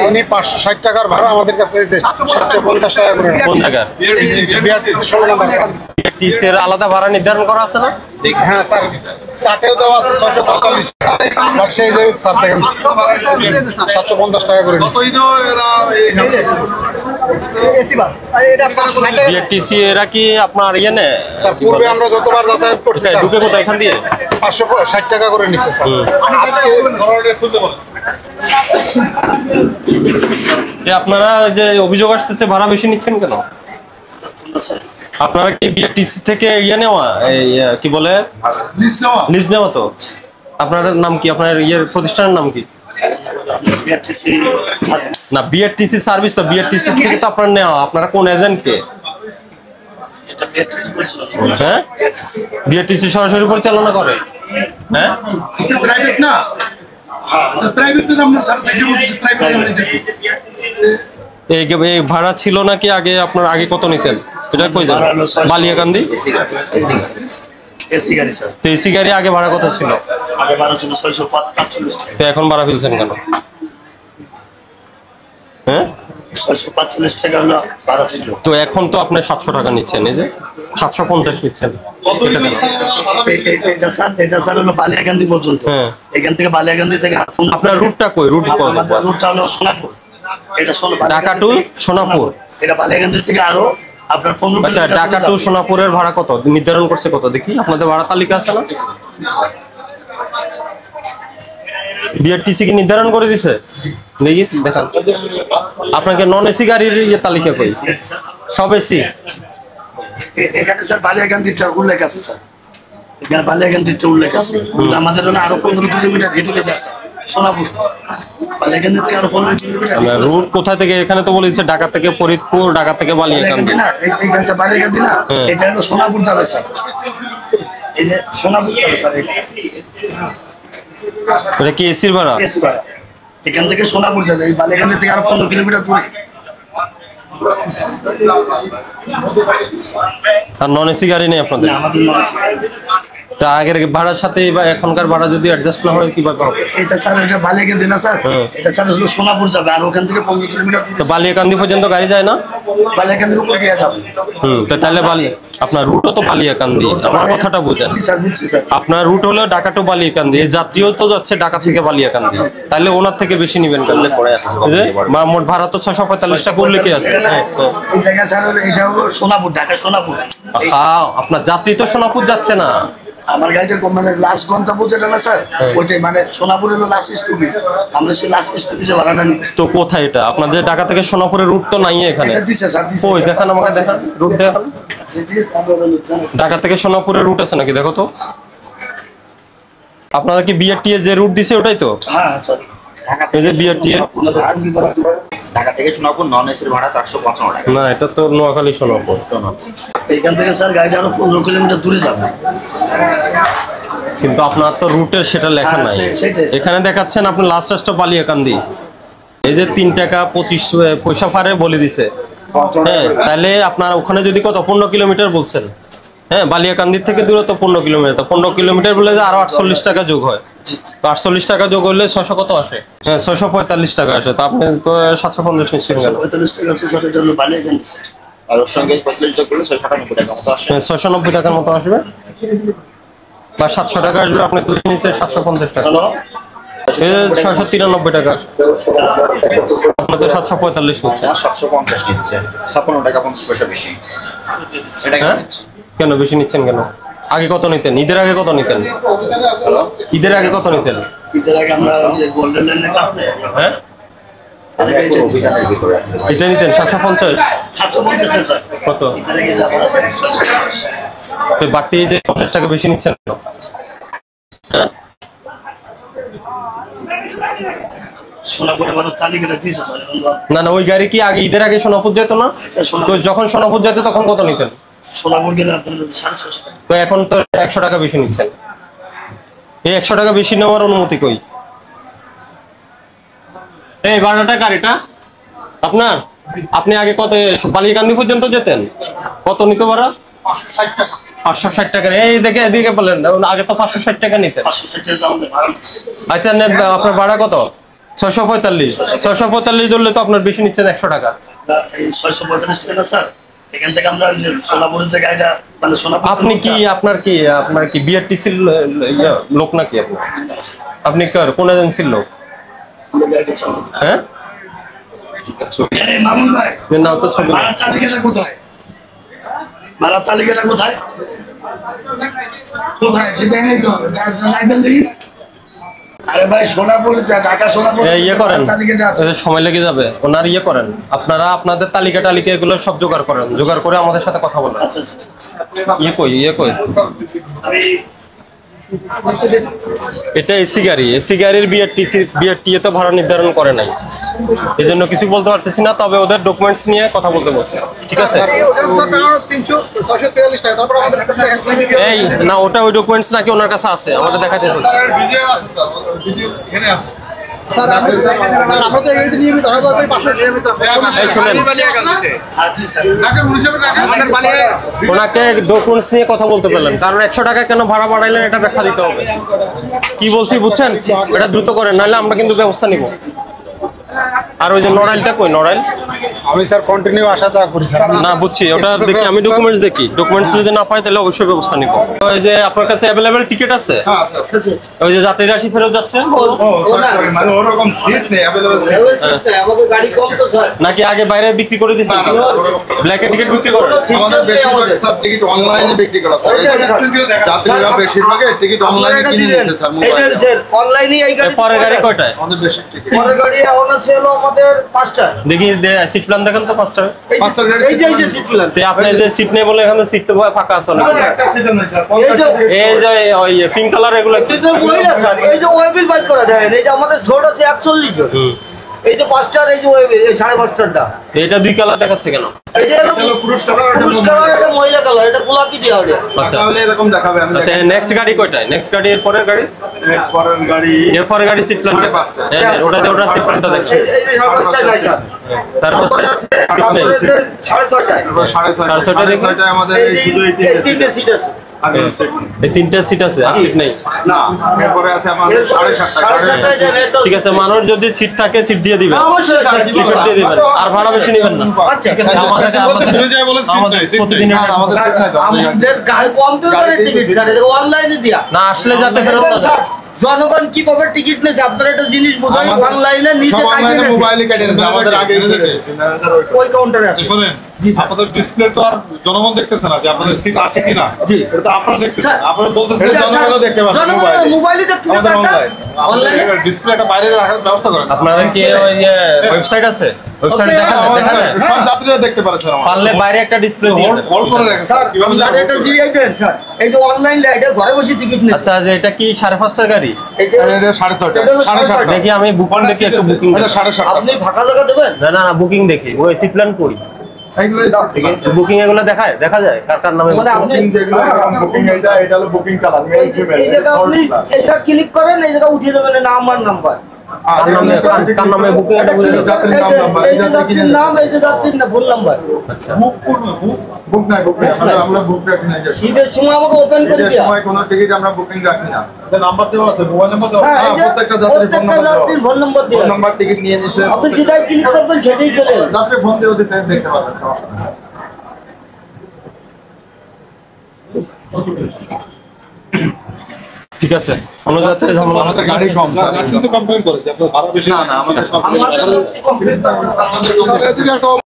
উনি 560 টাকার ভাড়া আমাদের কাছে 750 টাকা করে। কোন জায়গা? বিআরটিসি এর আলাদা ভাড়া নির্ধারণ করা আছে না? হ্যাঁ স্যার, চাটেও দেওয়া আছে 645 টাকা। বাট সেই যে স্যার দেখেন 750 টাকা করে। বিআরটিসি এরা কি আপনার ইয়ে নে? স্যার পূর্বে আমরা যতবার যাতায়াত করছি ঢুকে কোথায় এখান দিয়ে 560 টাকা করে নিচ্ছে স্যার। আজকে খুলতে বলেন। আপনারা যে অভিযোগ আসতেছে ভাড়া বেশি নিচ্ছেন কেন? আপনারা কি বিআরটিসি থেকে ইয়ে নেওয়া, কি বলে লিজ নেওয়া? তো আপনার নাম কি? আপনার ইয়ের প্রতিষ্ঠানের নাম কি? না, বিআরটিসি সার্ভিস তো, বিআরটিসি থেকে তো আপনার নেওয়া। আপনারা কোন এজেন্ট কে? হ্যাঁ, বিআরটিসি সরাসরি পরিচালনা করে। হ্যাঁ, প্রাইভেট না, প্রাইভেট না, আমরা সার্ভিস বলছি প্রাইভেট। এই ভাড়া ছিল নাকি আগে? আপনার আগে কত নিতেন এটা কই যান? বালিয়াকান্দি এসি গাড়ি স্যার। তো এসি গাড়ি আগে ভাড়া কত ছিল? আগে ভাড়া ছিল 645 টাকা। এখন ভাড়া ফেলছেন কেন? হ্যাঁ, 645 টাকা হলো ভাড়া ছিল। তো এখন তো আপনি 700 টাকা নিচ্ছেন, এই যে 750 নিচ্ছেন। এটা স্যার হলো বালিয়াকান্দি পর্যন্ত। হ্যাঁ, এখান থেকে বালিয়াকান্দি থেকে আপনার রুটটা কই? আমাদের রুটটা হলো সোনাপুর। এটা ঢাকা টু সোনাপুর। এটা বালিয়াকান্দি থেকে আরো আপনার 15। আচ্ছা, ঢাকা টু সোনাপুরের ভাড়া কত নির্ধারণ করছে? কত দেখি আপনাদের ভাড়া তালিকা আছে না? বিআরটিসি কি নির্ধারণ করে দিছে? দেখি দেখান। আপনাকে নন এসি গাড়ির ইয়ে তালিকা কই? সব এসি। এখানে স্যার বালিয়াকান্দিটা উল্লেখ আছে স্যার। এখানে বালিয়াকান্দিটা উল্লেখ আছে। আমাদের হলো আরো 15 কিলোমিটার ভিতরে যাচ্ছে সোনাপুর। বালিয়াকান্দি থেকে আরো 15 কিলোমিটার। রুট কোথায় থেকে? এখানে তো বলেছে ঢাকা থেকে ফরিদপুর, ঢাকা থেকে বালিয়াকান্দি না। এইখানে স্যার বালিয়াকান্দি না, এটা হলো সোনাপুর যাবে স্যার। এই যে সোনাপুর যাবে স্যার। এটা কি এসির ভাড়া? এসি ভাড়া। এখান থেকে সোনাপুর যাবে, এই বালিয়াকান্দি থেকে আরো 15 কিলোমিটার দূরে। আর নন এসি গাড়ি নেই আপনাদের? আমাদের নন এসি। তা আগের ভাড়ার সাথে বা এখনকার ভাড়া যদি অ্যাডজাস্ট না হয় কিভাবে হবে? এটা স্যার এটা বালিয়াকান্দি না স্যার, এটা স্যার হলো সোনাপুর যাবে, আর ওখান থেকে 15 কিলোমিটার দূরে। তো বালিয়াকান্দি পর্যন্ত গাড়ি যায় না? বালিয়াকান্দির উপর দিয়ে যাবে। তাহলে আপনার রুটও তো বালিয়াকান্দি। আমার কথাটা বুঝেন। আপনার রুট হলো ঢাকা টু বালিয়াকান্দি, যাত্রীও তো যাচ্ছে ঢাকা থেকে বালিয়াকান্দি, তাহলে ওনার থেকে বেশি নিবেন কেন? মোট ভাড়া তো 645 টাকা উল্লেখে আছে। এই জায়গা স্যার এটা হলো সোনাপুর, ঢাকা সোনাপুর। হ্যাঁ, আপনার যাত্রী তো সোনাপুর যাচ্ছে না। আমার গাড়িটা মানে লাস্ট গন্তব্য যেটা না স্যার, ওইটাই মানে সোনাপুর হলো লাস্ট স্টপেজ। আমরা সেই লাস্ট স্টপেজে ভাড়াটা নিচ্ছি। তো কোথায় এটা? আপনাদের ঢাকা থেকে সোনাপুরের রুট তো নাই এখানে। এটা দিছে স্যার, দিছে। ওই দেখেন, আমাকে দেখান রুট দেখান। ঢাকা থেকে সোনাপুরের রুট আছে নাকি দেখো তো। আপনারা কি বিআরটিএ যে রুট দিছে ওটাই তো? হ্যাঁ স্যার, এই যে বিআরটিএ ঢাকা থেকে সোনাপুর নন এসির ভাড়া 455 টাকা। না, এটা তো নোয়াখালী সোনাপুর। এইখান থেকে স্যার গাড়িটা আরো 15 কিলোমিটার দূরে যাবে। কিন্তু আপনার তো রুটের সেটা লেখা নাই। এখানে দেখাচ্ছেন আপনার লাস্ট স্টপ বালিয়াকান্দি। এই যে 3 টাকা 25 পয়সা ফারে বলে দিছে। হ্যাঁ, তাহলে আপনার ওখানে যদি কত 15 কিলোমিটার বলছেন। হ্যাঁ, বালিয়াকান্দির থেকে দূরত্ব 15 কিলোমিটার। 15 কিলোমিটার বলে যে আরো 48 টাকা যোগ হয়। তো 48 টাকা যোগ হলে 600 কত আসে? হ্যাঁ, 645 টাকা আসে। তো আপনি তো 750 নিচ্ছেন কেন? 45 টাকা আছে স্যার, এটা হলো বালিয়াকান্দি। আর ওর সঙ্গে 45 যোগ করলে 690 টাকা মতো আসে। 690 টাকার মতো আসবে, বা 700 টাকা আসবে। আপনি তুলে নিচ্ছেন 750 টাকা। 693 টাকা। আপনি তো 745 নিচ্ছেন। 750 নিচ্ছে, 56 টাকা 50 পয়সা বেশি। কেন বেশি নিচ্ছেন কেন? আগে কত নিতেন? ঈদের আগে কত নিতেন? ঈদের আগে কত নিতেন? ঈদের আগে আমরা যে গোল্ডেন লাইনে কাটলে, হ্যাঁ, অভিযানের ভিতরে আছে। এটা নিতেন 750। 750 না স্যার, কত? ঈদের আগে যা ভাড়া স্যার 650। তো বাড়তি যে 50 টাকা বেশি নিচ্ছেন কেন? হ্যাঁ, সোনাপুর আবার তালিকাটা দিছে স্যার। না না, ওই গাড়ি কি আগে ঈদের আগে সোনাপুর যেত না? তো যখন সোনাপুর যেত তখন কত নিতেন? সোনাপুর গেলে আপনার 650 টাকা। তো এখন তো 100 টাকা বেশি নিচ্ছেন। এই 100 টাকা বেশি নেওয়ার অনুমতি কই? এই ভাড়াটা গাড়িটা আপনার? আপনি আগে কত বালিয়াকান্দি পর্যন্ত যেতেন? কত নিতে ভাড়া? 560 টাকা। এই দেখে এদিকে বলেন, আগে তো 560 টাকা নিতেন। 560 টাকা দাম ভাড়া নিচ্ছে। আচ্ছা, আপনার ভাড়া কত? 645 ধরলে তো আপনার বেশি নিচ্ছেন 100 টাকা। এই 645 টাকা না স্যার, এখান থেকে আমরা ওই যে সোনাপুরের যে গাড়িটা মানে সোনাপুর আপনি কি আপনার কি বিআরটিসির লোক নাকি আপনি কোন এজেন্সির লোক? হ্যাঁ মামুন ভাই না তো ছবি ভাড়ার তালিকাটা কোথায়? ভাড়ার তালিকাটা কোথায়? কোথায় সেটাই নেই তো রাইডার দেখি। আরে ভাই সোনাপুর ঢাকা সোনাপুর ইয়ে করেন, তালিকাটা আছে। সময় লেগে যাবে। ওনার ইয়ে করেন, আপনারা আপনাদের তালিকা এগুলো সব জোগাড় করেন, জোগাড় করে আমাদের সাথে কথা বলেন। আচ্ছা ইয়ে কই আমি এটা এসি গাড়ির বিআরটি তো ভাড়া নির্ধারণ করে নাই, এই জন্য কিছু বলতে পারতেছি না। তবে ওদের ডকুমেন্টস নিয়ে কথা বলতে বলছে, ঠিক আছে? এই না, ওটা ওই ডকুমেন্টস নাকি ওনার কাছে আছে, আমাদের দেখাতে বলছে। এই শুনেন, ওনাকে ডকুমেন্টস নিয়ে কথা বলতে পারলেন, কারণ 100 টাকা কেন ভাড়া বাড়াইলেন এটা ব্যাখ্যা দিতে হবে। কি বলছি বুঝছেন? এটা দ্রুত করেন, নাহলে আমরা কিন্তু ব্যবস্থা নিব। আর ওই যে নড়াইলটা কই? নড়াইল আমি স্যার কন্টিনিউ আসা যাওয়া করি স্যার। না বুঝছি, ওটা দেখি, আমি ডকুমেন্টস দেখি। ডকুমেন্টস যদি না পাই তাহলে অবশ্যই ব্যবস্থা নিব। ওই যে আপনার কাছে অ্যাভেলেবেল টিকিট আছে? ওই যে যাত্রীরা আসি ফেরত যাচ্ছে মানে ওরকম সিট নেই, अवेलेबल আমাদের গাড়ি কম তো স্যার। নাকি আগে বাইরে বিক্রি করে দিচ্ছেন? ব্ল্যাকে টিকিট বিক্রি করে? আমাদের বেশিরভাগ সব টিকিট অনলাইনে বিক্রি করা স্যার। যাত্রীরা বেশিরভাগ টিকিট অনলাইনে কিনে নিচ্ছে স্যার, মোবাইলে। স্যার অনলাইনে এই গাড়ি পরের গাড়ি কয়টায়? আমাদের বেশি টিকিট পরের গাড়ি এখন আছে হলো আমাদের 5টা। দেখি সিট প্ল্যান দেখেন তো ফার্স্ট। পাঁচটা গাড়ি এই যে সিট প্ল্যান। আপনি যে সিট নেই বলে এখানে সিট তো ফাঁকা আছে অনেক। একটা সিট নেই স্যার, এই যে ওই পিঙ্ক কালার এগুলো কি? কিন্তু মহিলা স্যার, এই যে ওয়েবিল বাইক করা যায়, এই যে আমাদের ছোট আছে 41 জন। এই যে 5টার, এই যে ওয়েবিল এই 5.5টারটা। এটা 2 কালার দেখাচ্ছে কেন? এই যে হলো পুরুষ কালার, এটা মহিলা কালার, এটা গোলাপি দেওয়া হবে। আচ্ছা তাহলে এরকম দেখাবে। আমি আচ্ছা, নেক্সট গাড়ি কয়টায়? নেক্সট গাড়ি এর পরের গাড়ি? এর পরের গাড়ি সিট প্ল্যানটা ওটা সিট প্ল্যানটা দেখছি। এই যে 5.5টা নাই স্যার। তারপর তারপরে 6.5টায়। 6:30 দেখুন। আমাদের এই শুধু এই 3টে সিট আছে। এই 3টা সিট আছে, আর সিট নেই। না, এরপরে আছে আমাদের 7:30 যাবে। ঠিক আছে, মানুষ যদি সিট থাকে সিট দিয়ে দিবেন, অবশ্যই স্যার, টিকিট দিয়ে দিবেন, আর ভাড়া বেশি নেবেন না। আচ্ছা, ঠিক আছে, আমাদের প্রতিদিনের আমাদের সিট নাই তো। আমাদের কম্পিউটারের টিকিট স্যার, এটা অনলাইনে দিয়া। না আসলে যাতে ফেরত না যায়। স্যার, জনগণ কিভাবে টিকিট নেছে আপনারা একটা জিনিস বোঝাই, অনলাইনে নিতে কাটিয়ে নেছে। মোবাইলে কেটে দিয়েছে আমাদের আগে ওই কাউন্টারে আছে। শুনেন, আপনাদের ডিসপ্লে তো আর জনগণ দেখতেছে না যে আপনাদের সিট আছে কিনা। জি। এটা তো আপনারা দেখতেছেন, স্যার, আপনারা বলতেছেন জনগণও দেখতে পাচ্ছে জনগণ মোবাইলে দেখতেছে আমাদের কার্ডটা। অনলাইন আমাদের ডিসপ্লে একটা বাইরে রাখার ব্যবস্থা করেন। আপনারা কি ওই যে ওয়েবসাইট আছে? ওয়েবসাইটে দেখা যায়। সব যাত্রীরা দেখতে পারছেন। পারলে বাইরে একটা ডিসপ্লে দিয়ে দেন। অল করে রাখেন স্যার, কিভাবে আপনারা এটা জিরিয়ে দেন স্যার। এই যে অনলাইন লাইটে ঘরে বসে টিকিট নেছে। আচ্ছা, যে এটা কি 5:30টার গাড়ি? এই যে এটা 6:30 এটা হলো 7:30 দেখি আমি বুকিং দেখি, একটু বুকিং এটা 7:30 আপনি ফাঁকা জায়গা দেবেন? না বুকিং দেখি। ওই সিট প্ল্যান কই? বুকিং এগুলো দেখা যায় কার নামে? মানে আপনি বুকিং এটা হলো বুকিং কালার এই জায়গা আপনি এটা ক্লিক করেন, এই জায়গা উঠিয়ে দেবেন নাম আর নাম্বার। কার নামে বুকিং? এই যে যাত্রীর নাম, এই যে যাত্রীর না ফোন নাম্বার। আচ্ছা, বুক করবে বুক নাই আমরা বুক রাখি না। ঈদের সময় আমাকে ওপেন করে এর দিয়া। সময় কোনো টিকিট আমরা বুকিং রাখি না। এটা নাম্বার দেওয়া আছে, মোবাইল নাম্বার দেওয়া হ্যাঁ, আছে। এই যে প্রত্যেকটা যাত্রীর ফোন নাম্বার দেওয়া যাত্রীর ফোন নাম্বার আছে। দেওয়া। ফোন নাম্বার টিকিট নিয়ে নিছে। আপনি যেটাই ক্লিক করবেন সেটাই চলে যাবে। যাত্রী ফোন দিয়েও দেখতে পারবেন, সমস্যা নেই। ঠিক আছে। অন্য যাত্রী ঝামেলা আমাদের গাড়ি কম স্যার। কমপ্লেইন করে যে আপনার ভাড়া বেশি। না আমাদের সব আমাদের কমপ্লিট আমাদের